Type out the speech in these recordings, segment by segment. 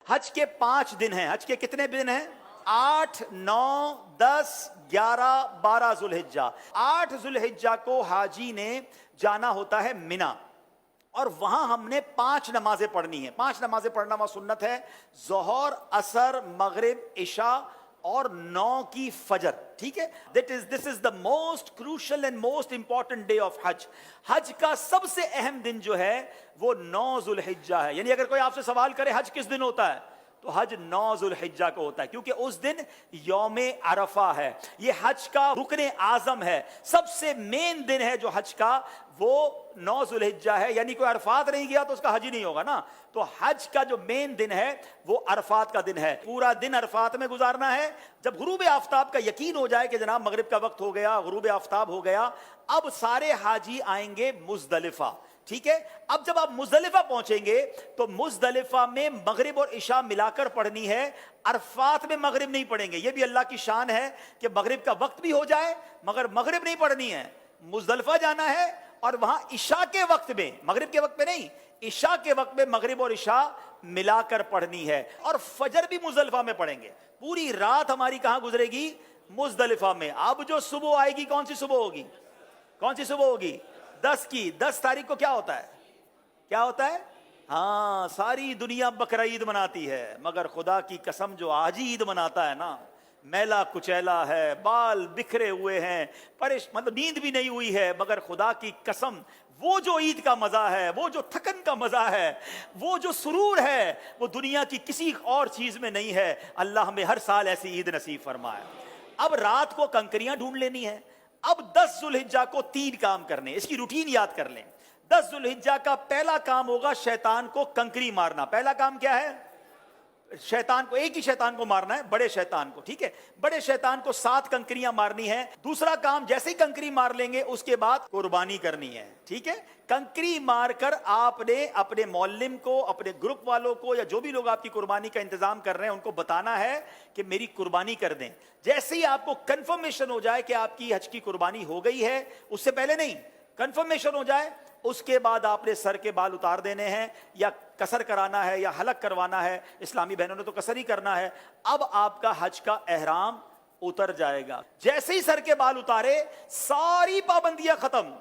حج کے 5 دن ہیں. حج کے کتنے دن ہیں؟ 8 9 10 11 12 ذوالحجہ. 8 ذوالحجہ کو حاجی نے جانا ہوتا ہے مینا، اور وہاں ہم نے 5 نمازیں پڑھنی ہیں. 5 نمازیں پڑھنا وہاں سنت ہے: ظہر، عصر، مغرب، عشاء اور 9 کی فجر. ٹھیک ہے، this is the most crucial and most important day of حج. حج کا سب سے اہم دن جو ہے وہ 9 ذوالحجہ ہے. یعنی اگر کوئی آپ سے سوال کرے حج کس دن ہوتا ہے، تو حج 9 ذوالحجہ کو ہوتا ہے، کیونکہ اس دن یوم عرفہ ہے. یہ حج کا رکن اعظم ہے، سب سے مین دن ہے جو حج کا، وہ 9 ذوالحجہ ہے. یعنی کوئی عرفات نہیں گیا تو اس کا حج ہی نہیں ہوگا نا. تو حج کا جو مین دن ہے وہ عرفات کا دن ہے. پورا دن عرفات میں گزارنا ہے. جب غروب آفتاب کا یقین ہو جائے کہ جناب مغرب کا وقت ہو گیا، غروب آفتاب ہو گیا، اب سارے حاجی آئیں گے مزدلفہ. ٹھیک ہے، اب جب آپ مزدلفہ پہنچیں گے تو مزدلفہ میں مغرب اور عشاء ملا کر پڑھنی ہے. عرفات میں مغرب نہیں پڑھیں گے. یہ بھی اللہ کی شان ہے کہ مغرب کا وقت بھی ہو جائے مگر مغرب نہیں پڑھنی ہے. مزدلفہ جانا ہے اور وہاں عشاء کے وقت میں، مغرب کے وقت میں نہیں، عشاء کے وقت میں مغرب اور عشاء ملا کر پڑھنی ہے. اور فجر بھی مزدلفہ میں پڑھیں گے. پوری رات ہماری کہاں گزرے گی؟ مزدلفہ میں. اب جو صبح آئے گی، کون سی صبح ہوگی؟ کون سی صبح ہوگی؟ 10 کی. 10 تاریخ کو کیا ہوتا ہے؟ کیا ہوتا ہے؟ ہاں، ساری دنیا بقرہ عید مناتی ہے، مگر خدا کی قسم جو آج عید مناتا ہے نا، میلا کچیلا ہے، بال بکھرے ہوئے ہیں، مطلب نیند بھی نہیں ہوئی ہے، مگر خدا کی قسم وہ جو عید کا مزہ ہے، وہ جو تھکن کا مزہ ہے، وہ جو سرور ہے، وہ دنیا کی کسی اور چیز میں نہیں ہے. اللہ ہمیں ہر سال ایسی عید نصیب فرمائے. اب رات کو کنکریاں ڈھونڈ لینی ہے. اب 10 ذوالحجہ کو 3 کام کرنے، اس کی روٹین یاد کر لیں. 10 ذوالحجہ کا پہلا کام ہوگا شیطان کو کنکری مارنا. پہلا کام کیا ہے؟ شیطان کو، ایک ہی شیطان کو مارنا ہے، بڑے شیطان کو. ٹھیک ہے، بڑے شیطان کو 7 کنکریاں مارنی ہیں. دوسرا کام، جیسے ہی کنکری مار لیں گے اس کے بعد قربانی کرنی ہے. ٹھیک ہے، کنکری مار کر آپ نے اپنے معلم کو، اپنے گروپ والوں کو، یا جو بھی لوگ آپ کی قربانی کا انتظام کر رہے ہیں ان کو بتانا ہے کہ میری قربانی کر دیں. جیسے ہی آپ کو کنفرمیشن ہو جائے کہ آپ کی حج کی قربانی ہو گئی ہے، اس سے پہلے نہیں، کنفرمیشن ہو جائے، اس کے بعد آپ نے سر کے بال اتار دینے ہیں، یا قصر کرانا ہے یا حلق کروانا ہے. اسلامی بہنوں نے تو قصر ہی کرنا ہے. اب آپ کا حج کا احرام اتر جائے گا. جیسے ہی سر کے بال اتارے، ساری پابندیاں ختم.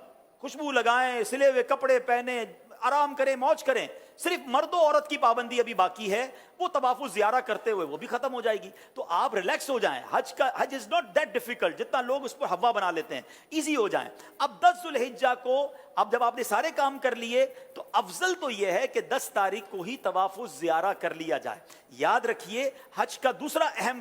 خوشبو لگائیں، سلے ہوئے کپڑے پہنے، آرام کریں، موج کریں. صرف مرد و عورت کی پابندی ابھی باقی ہے، وہ طواف الزیارہ کرتے ہوئے وہ بھی ختم ہو جائے گی. تو آپ ریلیکس ہو جائیں. حج از ناٹ دیٹ ڈیفیکلٹ جتنا لوگ اس پر ہوا بنا لیتے ہیں. ایزی ہو جائیں. اب 10 ذوالحجہ کو، اب جب آپ نے سارے کام کر لیے تو افضل تو یہ ہے کہ 10 تاریخ کو ہی طواف الزیارہ کر لیا جائے. یاد رکھیے، حج کا دوسرا اہم